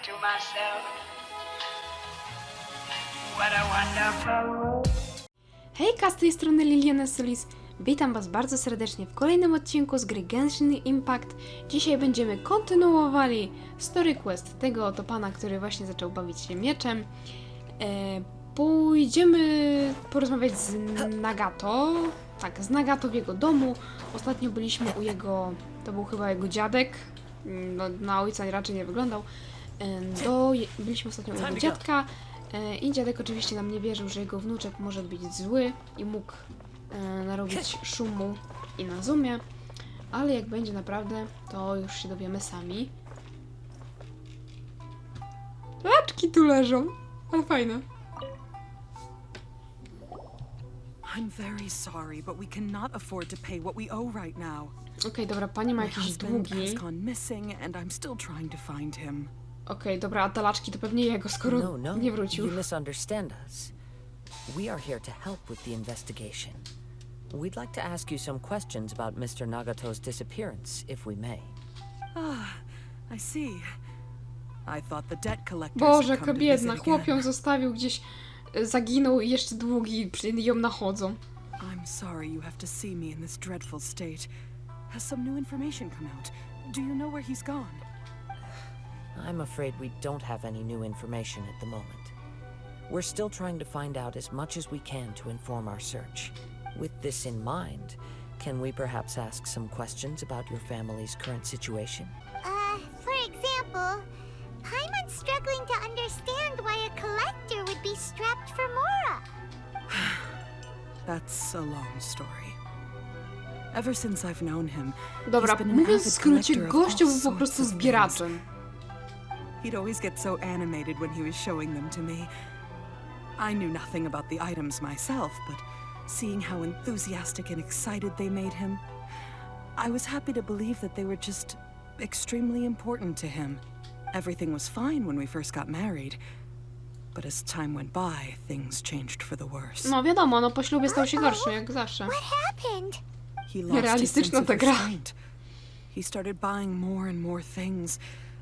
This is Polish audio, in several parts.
to myself, what a wonderful world. Hejka, z tej strony Liliana Solis. Witam Was bardzo serdecznie w kolejnym odcinku z gry Genshin Impact. Dzisiaj będziemy kontynuowali story quest tego oto pana, który właśnie zaczął bawić się mieczem. Pójdziemy porozmawiać z Nagato. Tak, z Nagato w jego domu. Ostatnio byliśmy u jego... to był chyba jego dziadek. No, na ojca raczej nie wyglądał. Byliśmy ostatnio u jego dziadka. I dziadek oczywiście nam nie wierzył, że jego wnuczek może być zły i mógł narobić szumu i na zoomie. Ale jak będzie naprawdę, to już się dowiemy sami. Laczki tu leżą, ale fajne. I'm very sorry, but we cannot afford to pay what we owe right now. Okej, dobra, pani ma My jakieś husband długi. has gone missing and I'm still trying to find him. Okej, dobra, a te laczki to pewnie jego, skoro nie wrócił. You misunderstand us. We are here to help with the investigation. We'd like to ask you some questions about Mr. Nagato's disappearance, if we may. I see. I thought the debt collectors Boże, had jaka come to biedna, visit chłop ją again. zostawił gdzieś, zaginął i jeszcze długi ją nachodzą. I'm sorry you have to see me in this dreadful state. Has some new information come out? Do you know where he's gone? I'm afraid we don't have any new information at the moment. We're still trying to find out as much as we can to inform our search. With this in mind, can we perhaps ask some questions about your family's current situation? For example, Paimon's struggling to understand why a collector would be strapped for Mora. That's a long story. Ever since I've known him, Dobra, he's been an mówiąc w avid skrócie, collector of gościu all był po prostu sorts of zbieraczem. He'd always get so animated when he was showing them to me. I knew nothing about the items myself, but seeing how enthusiastic and excited they made him, I was happy to believe that they were just extremely important to him. Everything was fine when we first got married, but as time went by, things changed for the worse. No wiadomo, no po ślubie stał się gorszy, jak zawsze. What happened? He lost his Realistyczna sense ta of gra. restraint. He started buying more and more things,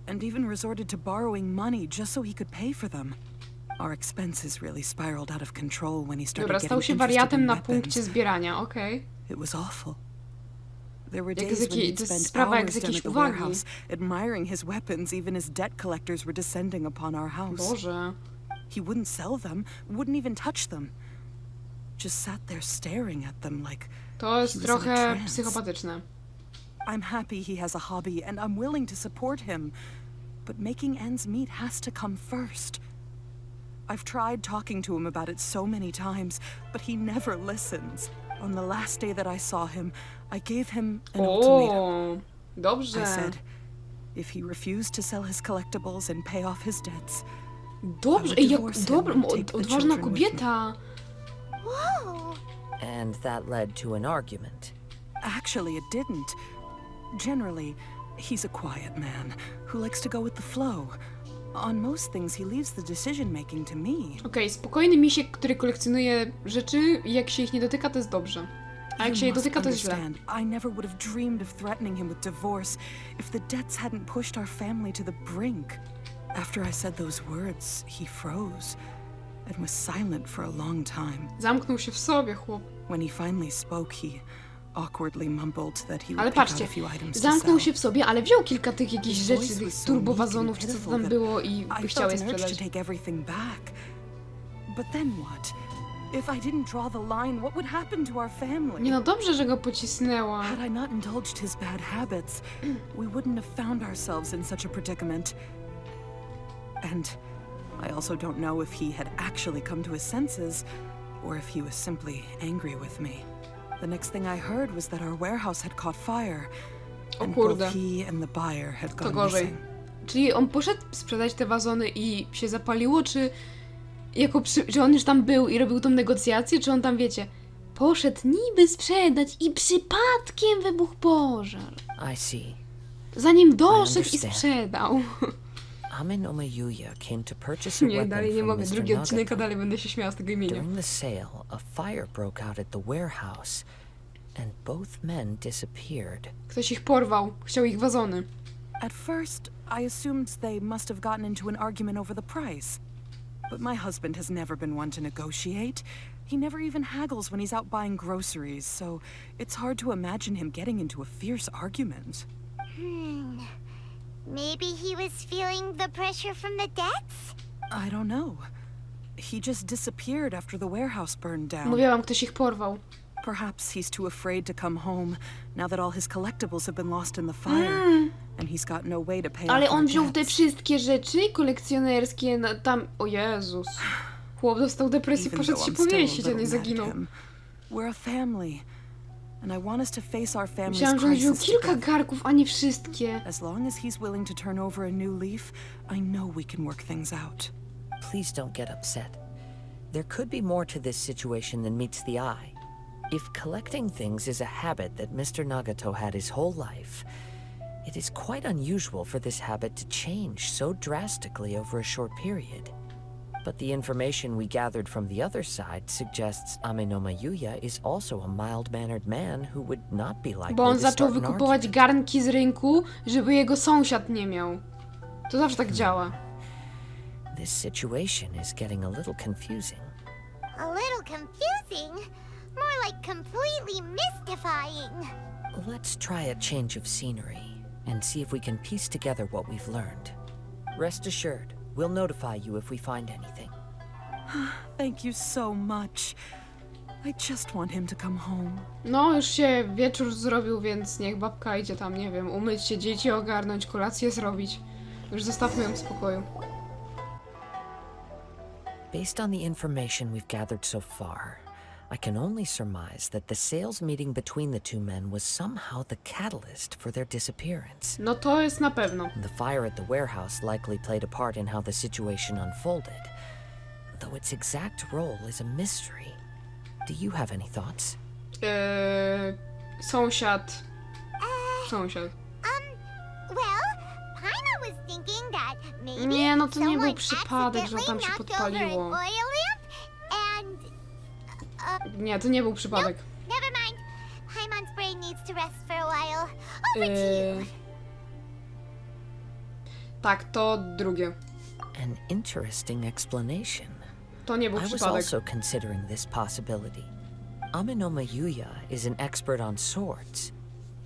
and even resorted to borrowing money just so he could pay for them. Our expenses really spiraled out of control when he started Dobra, getting stał się interested wariatem in na weapons. punkcie zbierania, okej. It was awful. There were Jak z days when jakiej- he'd to jest spend sprawa jak z hours down jakiejś at the uwagi. warehouse, admiring his weapons even as debt collectors were descending upon our house. Boże. He wouldn't sell them, wouldn't even touch them. Just sat there staring at them like To he jest was in a trochę trance. psychopatyczne. I'm happy he has a hobby and I'm willing to support him. But making ends meet has to come first. I've tried talking to him about it so many times, but he never listens. On the last day that I saw him, I gave him an ultimatum. O, dobrze. I said, if he refused to sell his collectibles and pay off his debts, Dobrze, I would jak divorce him dobra, and take the odważna children with kobieta. Whoa! And that led to an argument. actually it didn't. Generally, he's a quiet man who likes to go with the flow. On most things, he leaves the decision-making to me. Okej, spokojny misiek, który kolekcjonuje rzeczy i jak się ich nie dotyka, to jest dobrze. A jak się je You must dotyka, to jest źle. understand, I never would have dreamed of threatening him with divorce if the debts hadn't pushed our family to the brink. After I said those words, he froze and was silent for a long time. Zamknął się w sobie, chłop. When he finally spoke, he awkwardly mumbled that he would Ale pick out patrzcie, a few items to zamknął sell. się w sobie, ale wziął kilka tych jakichś His rzeczy, voice tych was so turbowazonów, meek czy and co pitiful tam that było i I chciał je felt an urge to sprzedać. take everything back. But then what? If I didn't draw the line, what would happen to our family? Nie no, dobrze, że go pocisnęła. Had I not indulged his bad habits, we wouldn't have found ourselves in such a predicament. And I also don't know if he had actually come to his senses, or if he was simply angry with me. The next thing I heard was that our warehouse had caught fire, O and kurde. both he and the buyer had To gone gorzej. missing. Czyli on poszedł sprzedać te wazony i się zapaliło, czy czy on już tam był i robił tą negocjację, czy on tam, wiecie, poszedł niby sprzedać i przypadkiem wybuchł pożar. I see. Zanim doszedł i understand. sprzedał. Amin Omeyuya came to purchase a Nie, weapon dalej nie from mogę. Mr. Drugi odcinek, a Nagato. dalej będę się śmiała z tego imienia. During the sale, a fire broke out at the warehouse, and both men disappeared. Ktoś ich porwał, chciał ich wazony. At first, I assumed they must have gotten into an argument over the price. But my husband has never been one to negotiate. He never even haggles when he's out buying groceries, so it's hard to imagine him getting into a fierce argument. Maybe he was feeling the pressure from the debts? I don't know. He just disappeared after the warehouse burned down. Mówiłam, ktoś ich porwał. Perhaps he's too afraid to come home now that all his collectibles have been lost in the fire, and he's got no way to pay Ale off our on wziął te debts. wszystkie rzeczy kolekcjonerskie tam... O Jezus. Chłop dostał depresji, Even poszedł though się I'm still a powiesić, a little nie mad at zaginął. him. We're a family, and I want us to face our family's Myślałam, że on wziął crisis kilka together. garków, a nie wszystkie. As long as he's willing to turn over a new leaf, I know we can work things out. Please don't get upset. There could be more to this situation than meets the eye. If collecting things is a habit that Mr. Nagato had his whole life, it is quite unusual for this habit to change so drastically over a short period. But the information we gathered from the other side suggests Amenoma Yuya is also a mild-mannered man who would not be likely Bo on to zaczął start an wykupować argument. garnki z rynku, żeby jego sąsiad nie miał. To zawsze tak działa. This situation is getting a little confusing. A little confusing. More like completely mystifying. Let's try a change of scenery and see if we can piece together what we've learned. Rest assured, we'll notify you if we find anything. Thank you so much. I just want him to come home. No, już się wieczór zrobił, więc niech babka idzie tam, nie wiem, umyć się, dzieci ogarnąć, kolację zrobić. Już zostawmy ją w spokoju. Based on the information we've gathered so far, I can only surmise that the sales meeting between the two men was somehow the catalyst for their disappearance. No to jest na pewno. The fire at the warehouse likely played a part in how the situation unfolded, though its exact role is a mystery. Do you have any thoughts? Sąsiad. Sąsiad. Well, Paima was thinking that maybe Nie, no to nie był someone przypadek, że tam się accidentally knocked over an podpaliło. oil lamp and... Nie, to nie był przypadek. Never mind. Paimon's brain needs to rest for a while. Over to you. Tak, to drugie. An interesting explanation. To nie był I was przypadek. also considering this possibility. Amenoma Yuya is an expert on swords.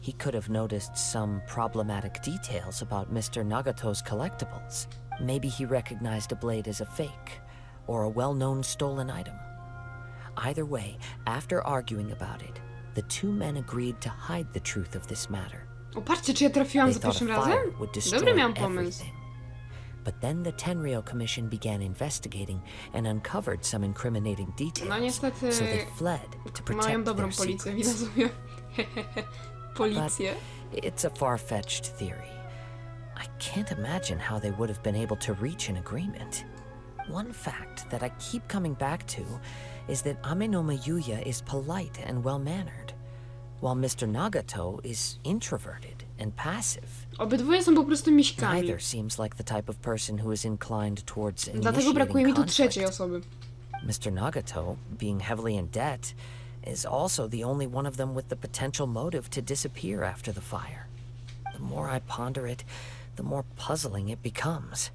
He could have noticed some problematic details about Mr. Nagato's collectibles. Maybe he recognized a blade as a fake, or a well-known stolen item. Either way, after arguing about it, the two men agreed to hide the truth of this matter. O, patrzcie, czy ja trafiłam They za thought pierwszym a fire razem? would Dobry destroy miałam pomysł. everything. But then the Tenryo Commission began investigating and uncovered some incriminating details. No niestety So they fled to protect mają dobrą their policję, secrets. widać sobie. Policję. It's a far-fetched theory. I can't imagine how they would have been able to reach an agreement. One fact that I keep coming back to is that Amenoma Yuya is polite and well-mannered, while Mr. Nagato is introverted and passive. Obydwoje są po prostu miśkami. Neither seems like the type of person who is inclined towards Dlatego brakuje mi initiating tu trzeciej conflict. osoby. Mr. Nagato, being heavily in debt, is also the only one of them with the potential motive to disappear after the fire. The more I ponder it, the more puzzling it becomes.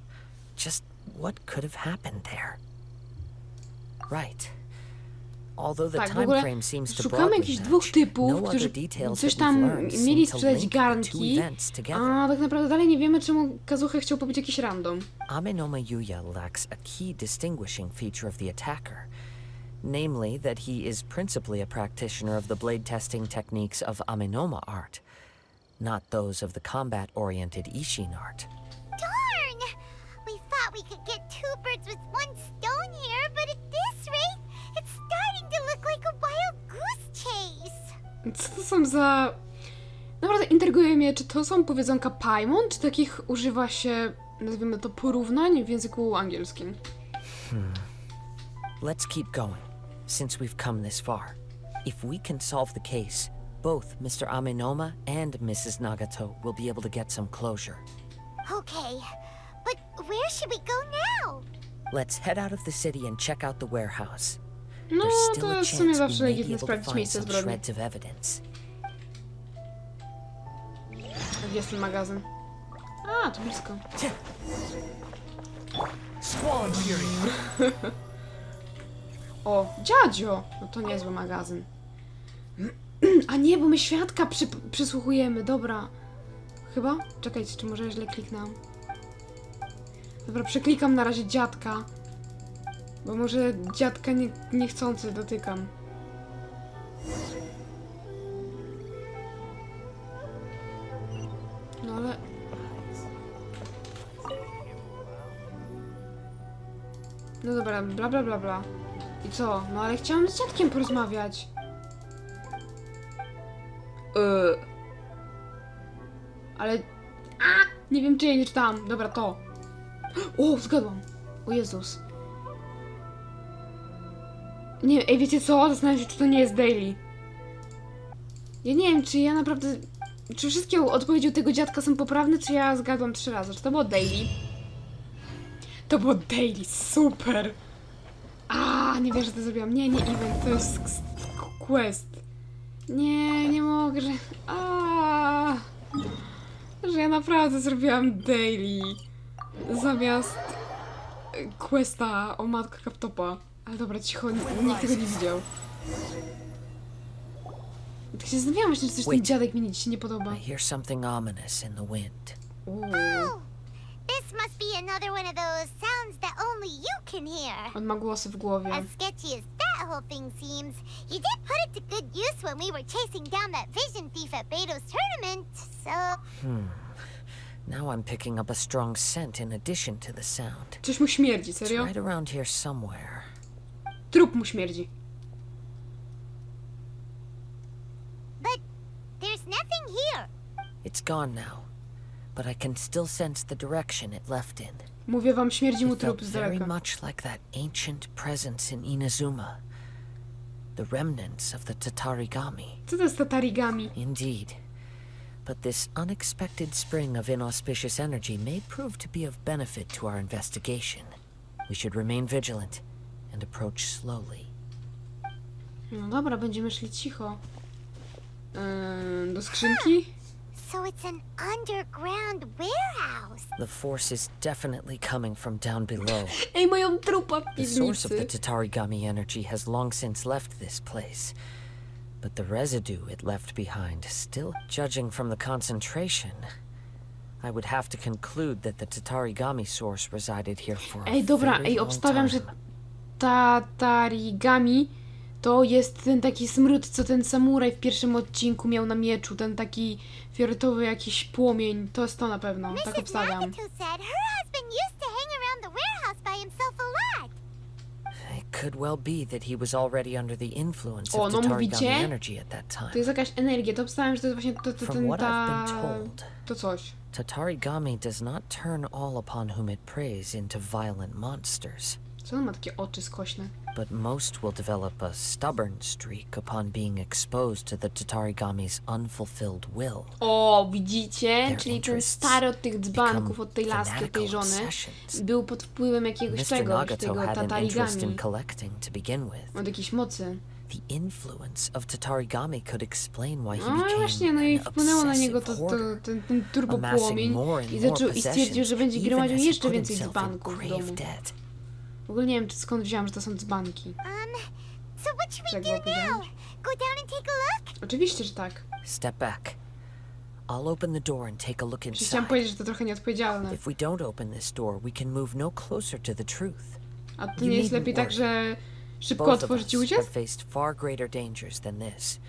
Just what could have happened there? Right. Although the Tak, w time ogóle frame seems to szukamy broadly jakichś dwóch match, typów, no other którzy details coś that we've tam learned mieli seem to sprzedać link the two garnki, events together. a tak naprawdę dalej nie wiemy, czemu Kazuha chciał pobić jakiś random. Amenoma Yuya lacks a key distinguishing feature of the attacker, namely that he is principally a practitioner of the blade testing techniques of Amenoma art, not those of the combat-oriented Ishin art. Darn! We thought we could get two birds with one stone here, but at this rate, it's starting to look like a wild goose chase. Co to są za... Naprawdę intryguje mnie, czy to są powiedzonka Paimon, czy takich używa się, nazwijmy to, porównań w języku angielskim. Let's keep going, since we've come this far. If we can solve the case, both Mr. Amenoma and Mrs. Nagato will be able to get some closure. Okay, but where should we go now? Let's head out of the city and check out the warehouse. No, There's still to a jest w sumie chance we zawsze may be legitne able to sprawdzić find miejsce some zbrodni. shreds of evidence. Gdzie jest ten magazyn? A, to blisko. Squall Fury. O, dziadzio! No to niezły magazyn. A nie, bo my świadka przysłuchujemy, dobra. Chyba? Czekajcie, czy może źle kliknęłam? Dobra, przeklikam na razie dziadka. Bo może dziadka niechcący dotykam. No ale... No dobra, bla bla bla bla. I co? No ale chciałam z dziadkiem porozmawiać. Ale... nie wiem, czy ja nie czytałam. Dobra, to. O, zgadłam. O Jezus. Nie, ej, wiecie co? Zastanawiam się, czy to nie jest daily. Ja nie wiem, czy ja naprawdę... Czy wszystkie odpowiedzi u tego dziadka są poprawne, czy ja zgadłam 3 razy? Czy to było daily? To było daily, super! Nie wiem, że to zrobiłam. Nie, nie event, to jest quest. Nie, nie mogę, że... Że ja naprawdę zrobiłam daily. Zamiast questa o matkę laptopa. Ale dobra, cicho, nikt tego nie widział. Tak się zastanawiałam właśnie, czy coś ten dziadek mi się nie podoba. I hear something ominous in the wind. Oh, this must be another one of those sounds that only you can hear. On ma głosy w głowie. As sketchy as that whole thing seems, you did put it to good use when we were chasing down that vision thief at Beto's tournament, so... Now I'm picking up a strong scent in addition to the sound. Coś mu śmierdzi, It's serio? right around here somewhere. Trup mu śmierdzi. But there's nothing here. It's gone now, but I can still sense the direction it left in. Mówię wam, śmierdzi mu It felt trup z very daleka. much like that ancient presence in Inazuma. The remnants of the Tatarigami. Co to jest tatarigami? Indeed. But this unexpected spring of inauspicious energy may prove to be of benefit to our investigation. We should remain vigilant and approach slowly. No dobra, będziemy szli cicho. Do skrzynki? So it's an underground warehouse. The force is definitely coming from down below. Ej, moją trupa w The source of the piwnicy. Tatarigami energy has long since left this place. But the residue it left behind, still judging from the concentration, I would have to conclude that the Tatarigami source resided here for a Ej, dobra, very ej, long obstawiam, że time. tatarigami to jest ten taki smród, co ten samuraj w pierwszym odcinku miał na mieczu. Ten taki fioletowy jakiś płomień. To jest to na pewno, tak Mrs. obstawiam. Nagato said her husband used to hang around the warehouse by himself a lot. It could well be that he was already under the influence O, of no Tatarigami mówicie? energy at that To time. jest jakaś energia, to obstawiam, że to jest właśnie to From ten what I've been told, to coś. Tatarigami does not turn all upon whom it preys into violent monsters, Co on ma takie oczy skośne? but most will develop a stubborn streak upon being exposed to the Tatarigami's unfulfilled will. O, widzicie? Their Czyli ten interests stary od tych dzbanków, become od tej laski, od tej fanatical żony, obsessions. był pod wpływem jakiegoś Mr. tego Nagato had an interest in tatarigami. collecting to begin with. Od jakiejś mocy. The influence of Tatarigami could explain why he No became właśnie, no i an wpłynęło na niego obsessive to, hoarder, ten turbopłomień i stwierdził, że będzie gromadził jeszcze więcej dzbanków w domu. W ogóle nie wiem, skąd wziąłem, że to są dzbanki. So what should we Czego do now? powiedziałeś? Go down and take a look? Oczywiście, że tak. Step back. I'll open the door and take a look Chciałam inside. powiedzieć, że to trochę nieodpowiedzialne. If we don't open this door, we can move no closer to the truth. A to nie jest lepiej tak, że szybko Both of otworzyć i us have uciec? faced far greater dangers than this.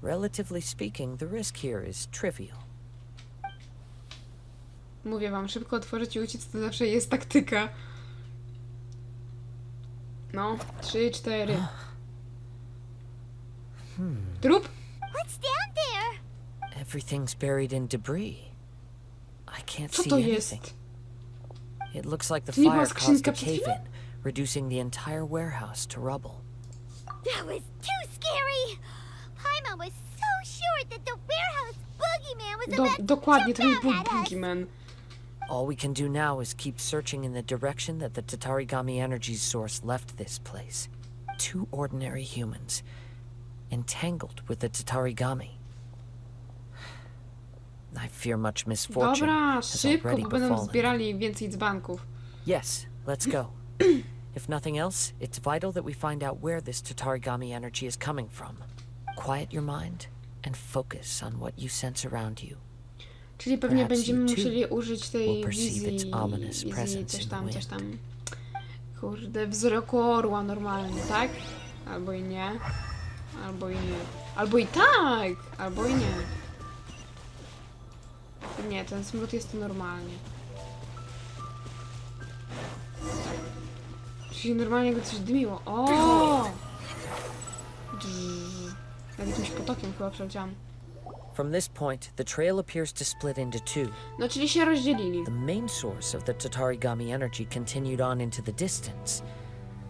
Relatively speaking, the risk here is trivial. Mówię wam, szybko otworzyć i uciec to zawsze jest taktyka. No, 3, 4. Trup? What's down there? Everything's buried in debris. I can't Co see to anything. jest? It looks like the To nie była fire caused skrzynka a przed chwilą? cave-in, reducing the entire warehouse to rubble. That was too scary. Paimon was so sure that the warehouse boogeyman was about Dokładnie, to to jump był at us. Boogeyman. All we can do now is keep searching in the direction that the Tatarigami energy's source left this place. 2 ordinary humans, entangled with the Tatarigami. I fear much misfortune Dobra, has szybko, already bo będą befallen. zbierali więcej dzbanków. Yes, let's go. If nothing else, it's vital that we find out where this Tatarigami energy is coming from. Quiet your mind and focus on what you sense around you. Czyli pewnie Perhaps będziemy you too musieli użyć tej will perceive its ominous wizji presence coś in the tam, coś wind. tam. Kurde, wzroku orła normalnie, tak? Albo i nie. Albo i nie. Albo i tak! Albo i nie. Nie, ten smród jest tu normalnie. Czyli normalnie jakby coś dymiło. O! Nad jakimś potokiem chyba przeleciałam. From this point, the trail appears to split into two. No, czyli się rozdzielili. The main source of the Tatarigami energy continued on into the distance,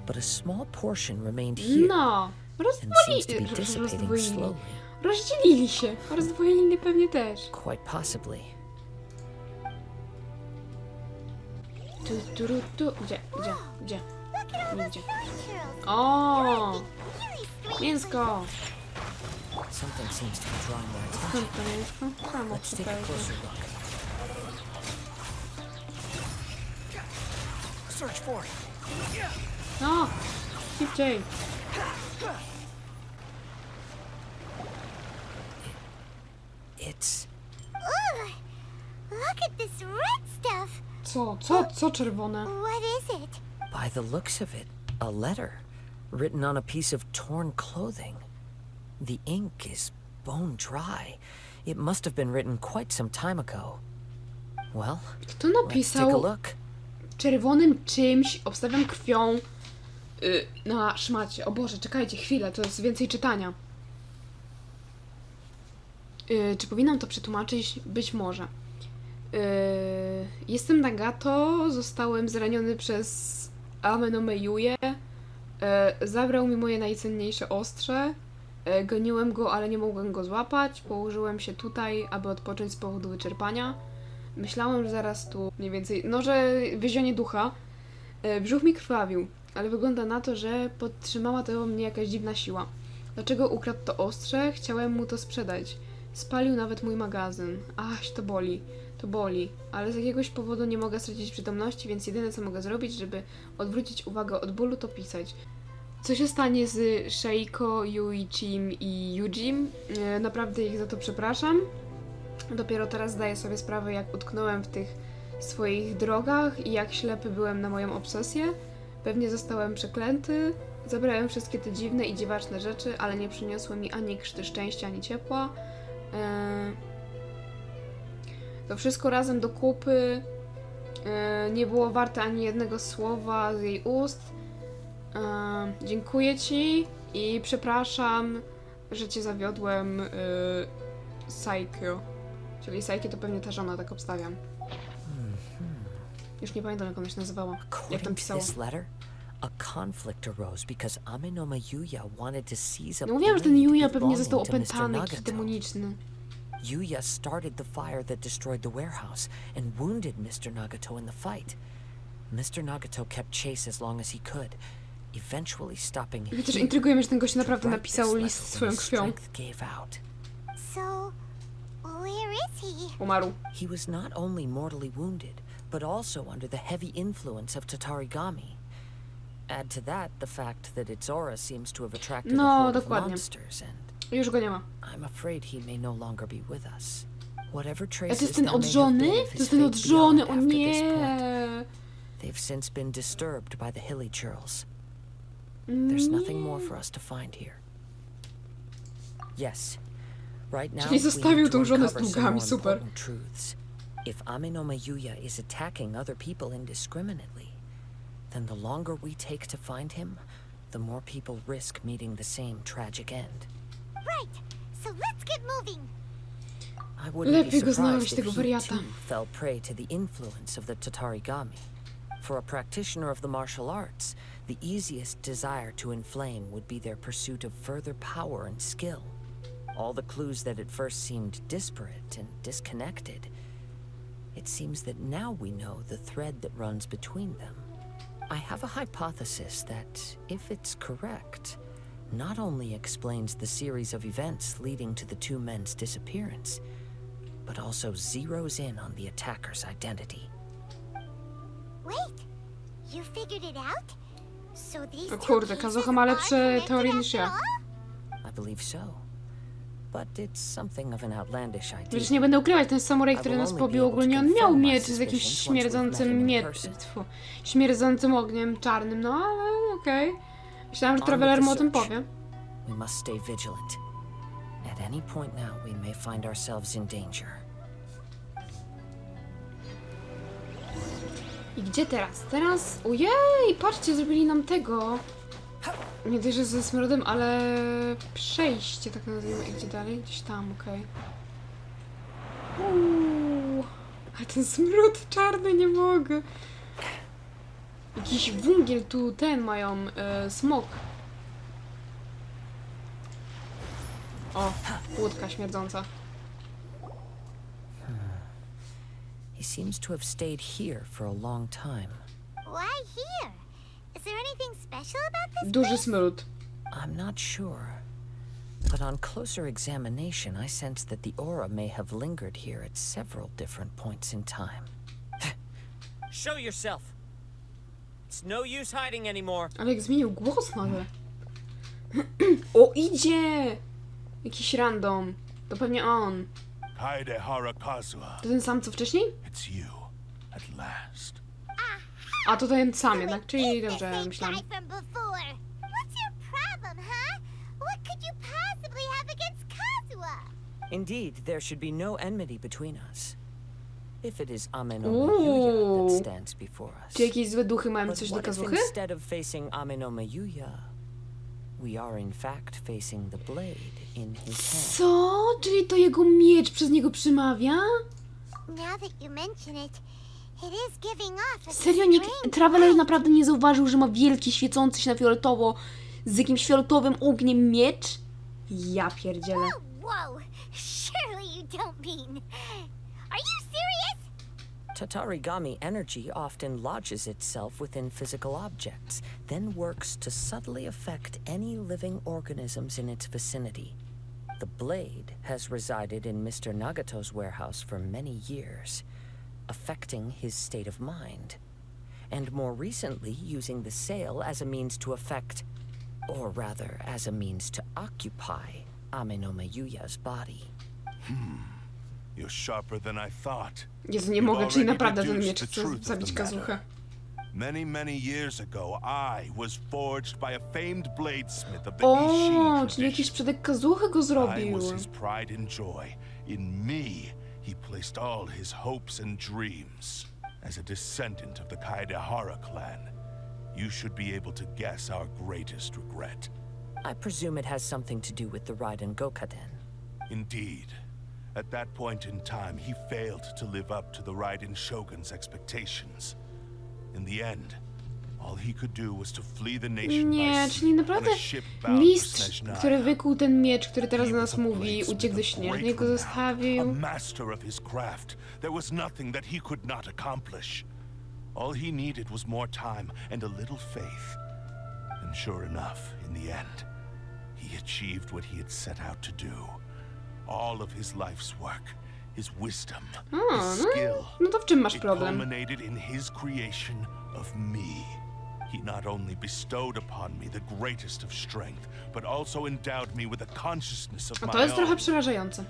but a small portion remained here No! and seems to be dissipating Rozdwoili. slowly. Rozdzielili się. Rozdwoili pewnie też. Quite possibly. Tu. Gdzie? Look at all Nie those gdzie. churls. O! Really strange. Mięsko! Something seems to be drawing their attention. Skąd to mięsko? Samo Let's take a super. closer look. Search for it. No! Szybciej! It's Ugh. Look at this red stuff. Co czerwone? What is it? by the looks of it, a letter written on a piece of torn clothing. The ink is bone dry. It must have been written quite some time ago. Well, Kto let's take a napisał look. czerwonym czymś, obstawiam krwią na szmacie? O Boże, czekajcie chwilę, to jest więcej czytania. Czy powinnam to przetłumaczyć? Być może. Jestem Nagato, zostałem zraniony przez Amenomeyuję. Zabrał mi moje najcenniejsze ostrze. Goniłem go, ale nie mogłem go złapać. Położyłem się tutaj, aby odpocząć z powodu wyczerpania. Myślałem, że zaraz tu mniej więcej... No, że wyzionie ducha. Brzuch mi krwawił, ale wygląda na to, że podtrzymała to mnie jakaś dziwna siła. Dlaczego ukradł to ostrze? Chciałem mu to sprzedać. Spalił nawet mój magazyn. Ach, to boli. To boli. Ale z jakiegoś powodu nie mogę stracić przytomności, więc jedyne co mogę zrobić, żeby odwrócić uwagę od bólu, to pisać. Co się stanie z Sheiko, Yuichim i Yujim? Naprawdę ich za to przepraszam. Dopiero teraz zdaję sobie sprawę, jak utknąłem w tych swoich drogach i jak ślepy byłem na moją obsesję. Pewnie zostałem przeklęty. Zabrałem wszystkie te dziwne i dziwaczne rzeczy, ale nie przyniosły mi ani krzty szczęścia, ani ciepła. To wszystko razem do kupy nie było warte ani jednego słowa z jej ust. Dziękuję ci i przepraszam, że cię zawiodłem, Saikyo. Czyli Saikyo to pewnie ta żona, tak obstawiam. Już nie pamiętam, jak ona się nazywała. Jak tam According to pisało. this letter, a conflict arose because Amenomeyuya wanted to seize a No mówiłam, że ten blade Yuya pewnie został belonging to Mr. opętany, jakiś Nagato. demoniczny. Yuya started the fire that destroyed the warehouse and wounded Mr. Nagato in the fight. Mr. Nagato kept chase as long as he could, eventually stopping Mnie też here intryguje mnie, że ten gość to naprawdę write napisał this list letter swoją when his krwią. strength gave out. So, where is he? Umarł. He was not only mortally wounded, but also under the heavy influence of Tatarigami. Add to that the fact that its aura seems to have attracted No, a horde of dokładnie. monsters, and Już go nie ma. I'm afraid he may no longer be with us. Whatever A traces to jest ten there od may have żony? been of To his jest ten od fate żony, beyond o after this point, nie! they've since been disturbed by the hilly churls. There's nothing more for us to find here. Yes. Right now, Czyli we zostawił need to tą żonę z uncover some długami, more super. important truths. If Amenomeyuya is attacking other people indiscriminately, then the longer we take to find him, the more people risk meeting the same tragic end. Right. So let's get moving. I wouldn't Lepiej be go znaleźć, surprised tego if he wariata. too fell prey to the influence of the Tatarigami. For a practitioner of the martial arts, the easiest desire to inflame would be their pursuit of further power and skill. All the clues that at first seemed disparate and disconnected, it seems that now we know the thread that runs between them. I have a hypothesis that, if it's correct, not only explains the series of events leading to the two men's disappearance, but also zeroes in on the attacker's identity. Wait, you figured it out? So these O two kurde, cases Kazuha ma aren't lepsze connected teorie after niż ja. all? I believe so. But it's something of an outlandish idea. Przecież nie będę ukrywać, ten samuraj, który nas pobił, ogólnie on miał miecz z jakimś śmierdzącym śmierdzącym ogniem czarnym, no ale okej. Myślałam, że Traveler mu o tym powie. We must stay vigilant. At any point now, we may find ourselves in danger. I gdzie teraz? Teraz... Ojej, patrzcie, zrobili nam tego. Nie dość, że ze smrodem, ale przejście, tak nazwijmy. I gdzie dalej? Gdzieś tam, okej. A ten smród czarny, nie mogę. Jakiś węgiel tu, ten mają, smok. O, łódka śmierdząca. He seems to have stayed here for a long time. Why here? Is there anything special about this Duży place? smród. I'm not sure. But on closer examination, I sense that the aura may have lingered here at several different points in time. Show yourself! It's no use hiding anymore. Ale jak zmienił głos nagle. O, idzie! Jakiś random. To pewnie on. Kazuha. To ten sam co wcześniej? It's you, at last. A to ten sam jednak, czyli Is the dobrze same myślałam. guy from before. What's your problem, huh? What could you possibly have against Kazuha? Indeed, there should be no enmity between us. If it is Ameno Ooh. Mayuya that stands before us. Czy jakieś złe duchy mają But coś do what if Kazuchy? instead of facing Ameno Mayuya, we are in fact facing the blade in his hand? Co? Czyli to jego miecz przez niego przemawia? Now that you mention it, it is giving off a Serio, nikt, strange Traveler light. naprawdę nie zauważył, że ma wielki, świecący się na fioletowo z jakimś fioletowym ogniem miecz? Ja pierdzielę. Whoa, surely you don't mean... Are you serious? Tatarigami energy often lodges itself within physical objects, then works to subtly affect any living organisms in its vicinity. The blade has resided in Mr. Nagato's warehouse for many years, affecting his state of mind, and more recently using the sale as a means to affect, or rather as a means to occupy, Ameno Mayuya's body. You're sharper than I thought. Jezu, nie You've mogę, czyli already naprawdę ten deduced miecz the chce truth of zabić the matter. Kazuchę. Many years ago, I was forged by a famed bladesmith of the O, Ishii czyli tradition. jakiś przodek Kazuchy go I zrobił. was his pride and joy. In me, he placed all his hopes and dreams. As a descendant of the Kaidahara clan, you should be able to guess our greatest regret. I presume it has something to do with the Raiden Gokaden. Indeed. At that point in time, he failed to live up to the Raiden Shogun's expectations. In the end, all he could do was to flee the nation Nie, by czyli sea naprawdę on a ship bound for mistrz, Snezhnaya. który wykuł ten miecz, który teraz He do was nas a mówi, bladesmith uciekł do of śnieżnej, great go renown, zostawił. a master of his craft. There was nothing that he could not accomplish. All he needed was more time and a little faith. And sure enough, in the end, he achieved what he had set out to do. All of his life's work, his wisdom, his skill. No to w czym masz It problem? culminated in his creation of me. He not only bestowed upon me the greatest of strength, but also endowed me with a consciousness of A my to jest trochę own. przerażające.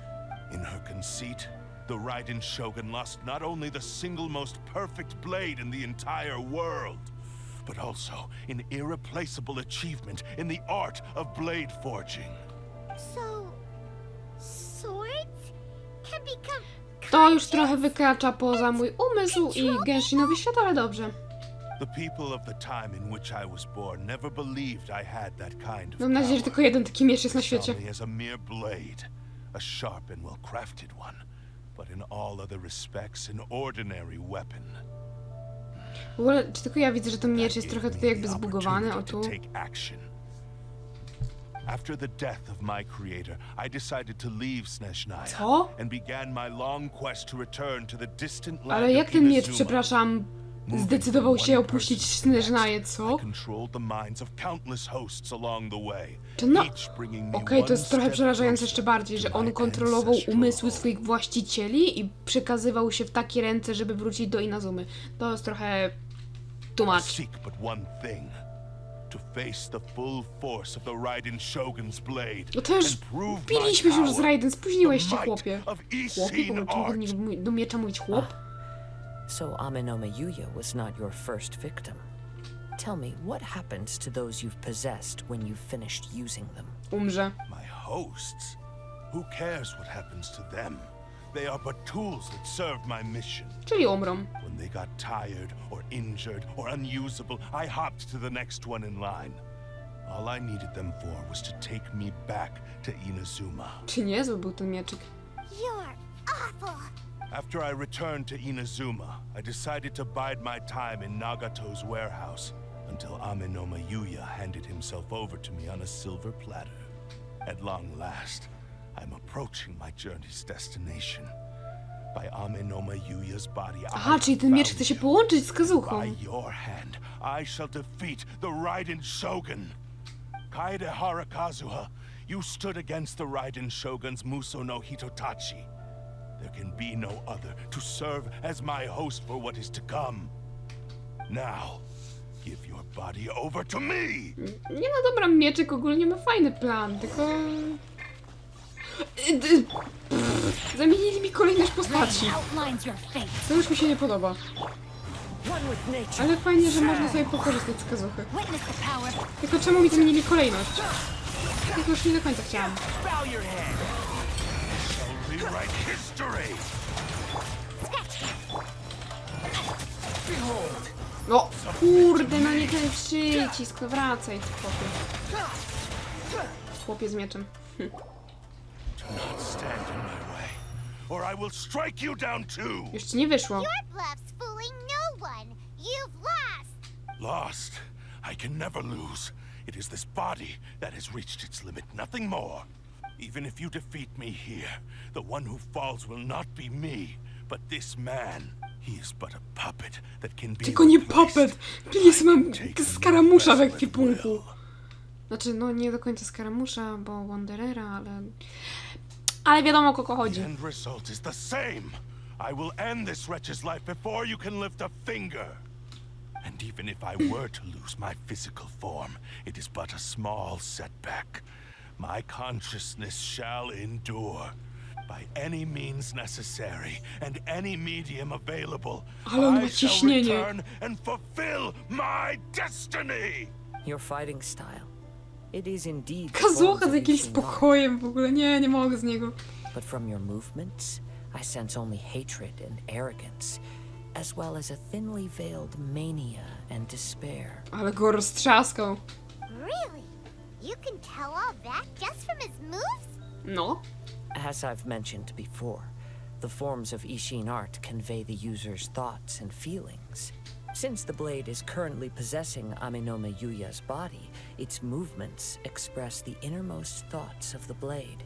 In her conceit, the Raiden Shogun lost not only the single most perfect blade in the entire world, but also an irreplaceable achievement in the art of blade forging. So, swords can become To już trochę wykracza poza mój umysł i Genshinowy świat, ale dobrze. The people of the time in which I was born never believed I had that kind of Mam nadzieję, że power. tylko jeden taki miecz jest na Saw świecie. me as a mere blade, a sharp and well-crafted one, but in all other respects an ordinary weapon. W ogóle, czy tylko ja widzę, że ten miecz jest That trochę gave tutaj me jakby the zbugowany, o opportunity tu. to take action. After the death of my creator, I decided to leave Snezhnaya Co? and began my long quest to return to the distant land Ale of jak ten miecz, Inazuma. przepraszam, zdecydował się opuścić Śnieżnaję, co? Czy no... Okej, to jest trochę przerażające jeszcze bardziej, że on kontrolował umysły swoich właścicieli i przekazywał się w takie ręce, żeby wrócić do Inazumy. To jest trochę... tłumacz. No to już piliśmy się już z Raiden, spóźniłeś się, chłopie. Chłopie? Bo do miecza mówić chłop? So Amenome Yuya was not your first victim. Tell me, what happens to those you've possessed when you've finished using them? Umrze. My hosts? Who cares what happens to them? They are but tools that serve my mission. Czyli umrą. When they got tired or injured or unusable, I hopped to the next one in line. All I needed them for was to take me back to Inazuma. Czy niezły był ten mieczyk? You're awful. After I returned to Inazuma, I decided to bide my time in Nagato's warehouse until Amenome Yuya handed himself over to me on a silver platter. At long last, I'm approaching my journey's destination. By Amenome Yuya's body, Aha, czyli ten miecz chce się połączyć z Kazuhą. By your hand, I shall defeat the Raiden Shogun. Kaedehara Kazuha, you stood against the Raiden Shogun's Muso no Hitotachi. There can be no other to serve as my host for what is to come. Now, give your body over to me! Nie no dobra, mieczyk ogólnie ma fajny plan, tylko... Zamienili mi kolejność postaci. To już mi się nie podoba. Ale fajnie, że można sobie pokorzystać z Kazuchy. Tylko czemu mi zmienili kolejność? Tylko już nie do końca chciałam. No kurde, no nie ten przycisk, no wracaj, chłopie. Chłopie z mieczem. Już ci nie wyszło. Your bluff's fooling no one. You've lost. Lost? I can never lose. It is this body that has reached its limit, nothing more. Even if you defeat me here, the one who falls will not be me, but this man. He is but a puppet that can be Tylko nie puppet! Please, mam skaramusza w ekwipunku. Znaczy, no nie do końca skaramusza, bo Wanderera, ale... Ale wiadomo, o kogo chodzi. The end result is the same. I will end this wretch's life before you can lift a finger. And even if I were to lose my physical form, it is but a small setback. My consciousness shall endure. By any means necessary and any medium available, I shall return and fulfill my destiny. Your fighting style. It is indeed Kazuha z jakimś spokojem w ogóle. Nie mogę z niego. But from your movements, I sense only hatred and arrogance, as well as a thinly veiled mania and despair. Ale go roztrzaskał. Really? You can tell all that just from his moves? No. As I've mentioned before, the forms of Ishin art convey the user's thoughts and feelings. Since the blade is currently possessing Amenome Yuya's body, its movements express the innermost thoughts of the blade.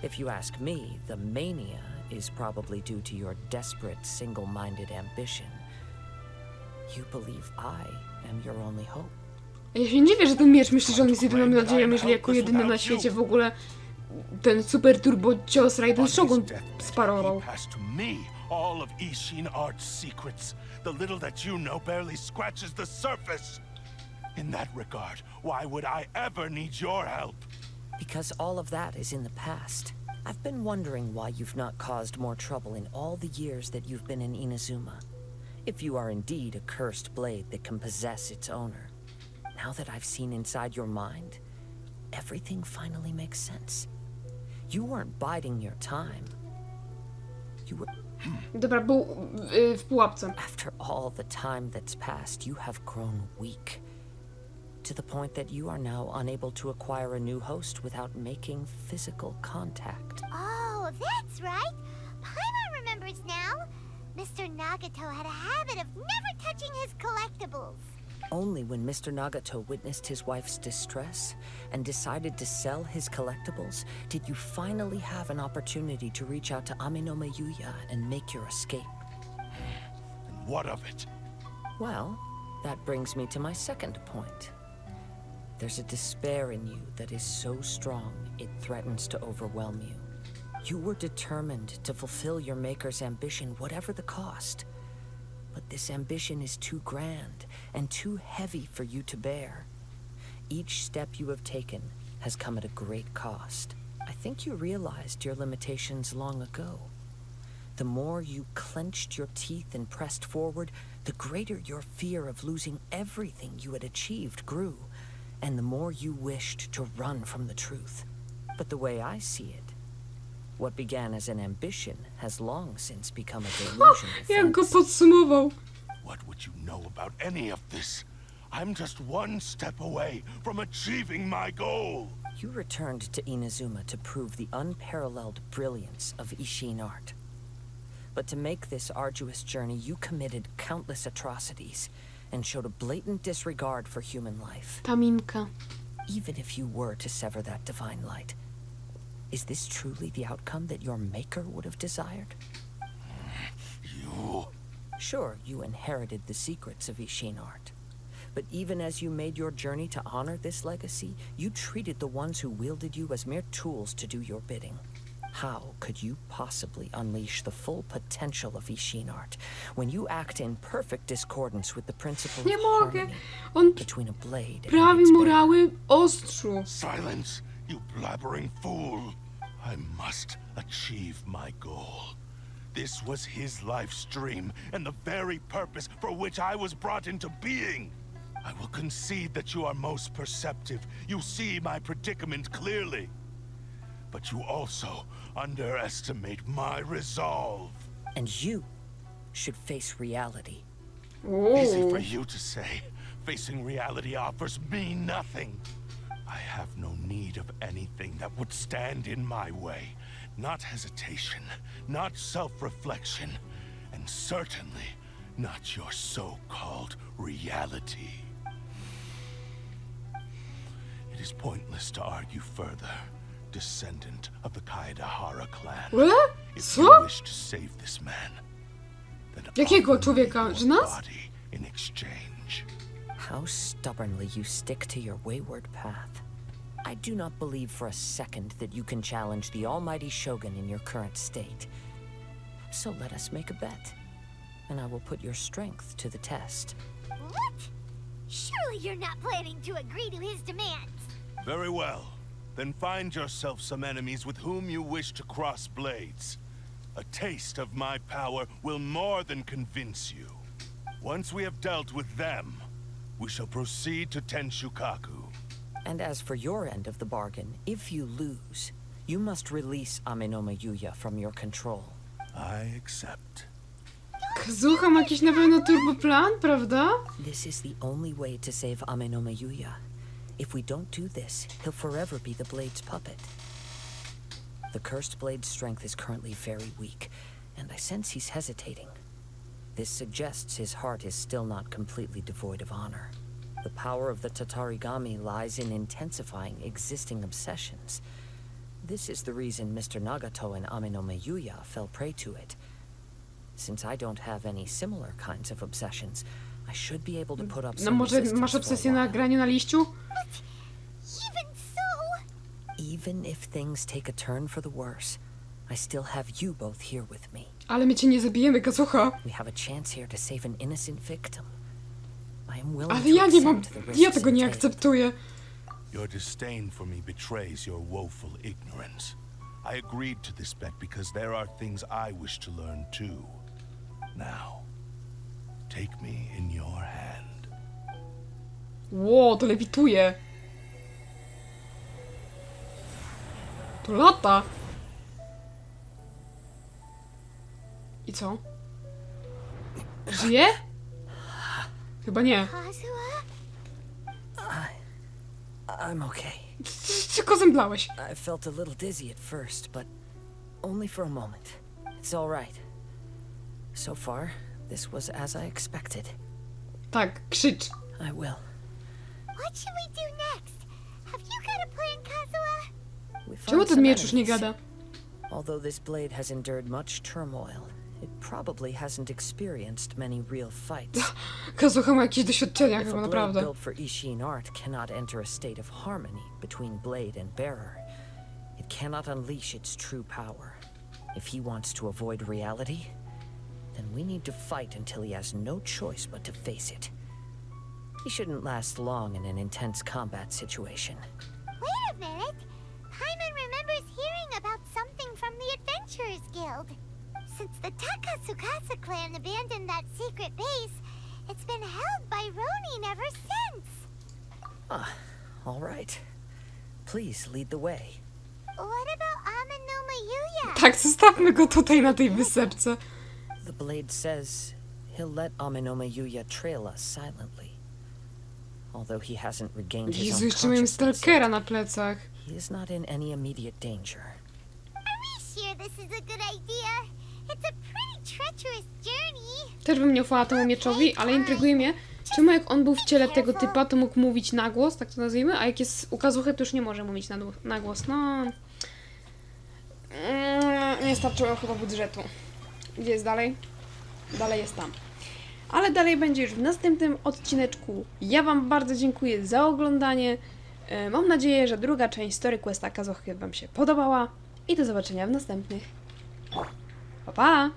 If you ask me, the mania is probably due to your desperate, single-minded ambition. You believe I am your only hope. Ja się nie dziwię, że ten miecz myśli, że on jest jedyną nadzieją, jeżeli jako jedyny na świecie w ogóle ten super turbo cios Raiden Shogun sparował. All of Ishin art's secrets. The little that you know barely scratches the surface. In that regard, why would I ever need your help? Because all of that is in the past. I've been wondering why you've not caused more trouble in all the years that you've been in Inazuma. If you are indeed a cursed blade that can possess its owner. Now that I've seen inside your mind, everything finally makes sense. You weren't biding your time. You were... Dobra, był w pułapce. After all the time that's passed, you have grown weak. To the point that you are now unable to acquire a new host without making physical contact. Oh, that's right. Paimon remembers now. Mr. Nagato had a habit of never touching his collectibles. Only when Mr. Nagato witnessed his wife's distress and decided to sell his collectibles did you finally have an opportunity to reach out to Amenome Yuya and make your escape. And what of it? Well, that brings me to my second point. There's a despair in you that is so strong it threatens to overwhelm you. You were determined to fulfill your maker's ambition, whatever the cost. But this ambition is too grand and too heavy for you to bear. Each step you have taken has come at a great cost. I think you realized your limitations long ago. The more you clenched your teeth and pressed forward, the greater your fear of losing everything you had achieved grew, and the more you wished to run from the truth. But the way I see it, what began as an ambition has long since become a delusion. Jak go podsumował. What would you know about any of this? I'm just one step away from achieving my goal. You returned to Inazuma to prove the unparalleled brilliance of Ishin art. But to make this arduous journey, you committed countless atrocities and showed a blatant disregard for human life. Ta mimka. Even if you were to sever that divine light, is this truly the outcome that your maker would have desired? You... Sure, you inherited the secrets of Ishin art. But even as you made your journey to honor this legacy, you treated the ones who wielded you as mere tools to do your bidding. How could you possibly unleash the full potential of Ishin art when you act in perfect discordance with the principle Nie of mogę. harmony On between a blade and prawi its mu bearer? rały ostrzu. Silence, you blabbering fool! I must achieve my goal. This was his life's dream, and the very purpose for which I was brought into being. I will concede that you are most perceptive. You see my predicament clearly. But you also underestimate my resolve. And you should face reality. Easy Uuu. for you to say. Facing reality offers me nothing. I have no need of anything that would stand in my way. Not hesitation, not self-reflection, and certainly not your so-called reality. It is pointless to argue further, descendant of the Kaedahara clan. What? If Co? you wish to save this man, then Jakiego offer me człowieka? your Że nas? body in exchange. How stubbornly you stick to your wayward path. I do not believe for a second that you can challenge the almighty Shogun in your current state. So let us make a bet, and I will put your strength to the test. What? Surely you're not planning to agree to his demands. Very well. Then find yourself some enemies with whom you wish to cross blades. A taste of my power will more than convince you. Once we have dealt with them, we shall proceed to Tenshukaku. And as for your end of the bargain, if you lose, you must release Amenoma Yuya from your control. I accept. Kazuha ma jakiś na pewno turboplan, prawda? This is the only way to save Amenoma Yuya. If we don't do this, he'll forever be the Blade's puppet. The Cursed Blade's strength is currently very weak, and I sense he's hesitating. This suggests his heart is still not completely devoid of honor. The power of the Tatarigami lies in intensifying existing obsessions. This is the reason Mr. Nagato and Amenoma Yuya fell prey to it. Since I don't have any similar kinds of obsessions, I should be able to put up No some może resistance masz for a obsesję na while. graniu na liściu? Even so, Even if things take a turn for the worse, I still have you both here with me. Ale my cię nie zabijemy, Kazuha. We have a chance here to save an innocent victim. I am willing Ale to ja nie mam... accept the risks Ja tego nie entailed. akceptuję. Your disdain for me betrays your woeful ignorance. I agreed to this bet because there are things I wish to learn too. Now, take me in your hand. Ło, to lewituje. To lata. I co? Żyje? Chyba nie. Kazuha? I'm okay. Tylko zemdlałeś. I felt a little dizzy at first, but only for a moment. It's all right. So far, this was as I expected. Tak, krzycz. I will. What should we do next? Have you got a plan, We Czemu found ten some miecz już nie enemies. gada? Although this blade has endured much turmoil, It probably hasn't experienced many real fights. Kazuha ma jakieś doświadczenia If chyba, a blade naprawdę. built for Ishin art cannot enter a state of harmony between blade and bearer, it cannot unleash its true power. If he wants to avoid reality, then we need to fight until he has no choice but to face it. He shouldn't last long in an intense combat situation. Wait a minute. Paimon remembers hearing about something from the Adventurers Guild. Since the Takasukasa clan abandoned that secret base, it's been held by Ronin ever since. Ah, all right. Please lead the way. What about Amanuma Yuya? Tak, zostawmy go tutaj na tej wysepce. The blade says he'll let Aminoma Yuya trail us silently. Although he hasn't regained his Jezu, jeszcze miałem unconsciousness stalkera yet, na plecach. he is not in any immediate danger. Are we sure this is a good idea? It's a pretty treacherous journey. Też bym nie ufała temu mieczowi, ale intryguje mnie, czemu jak on był w ciele tego typa, to mógł mówić na głos, tak to nazwijmy, a jak jest u Kazuchy, to już nie może mówić na głos. No... nie starczyło chyba budżetu. Gdzie jest dalej? Dalej jest tam. Ale dalej będzie już w następnym odcineczku. Ja wam bardzo dziękuję za oglądanie. Mam nadzieję, że druga część Story Questa Kazuhy wam się podobała. I do zobaczenia w następnych. Pa, pa!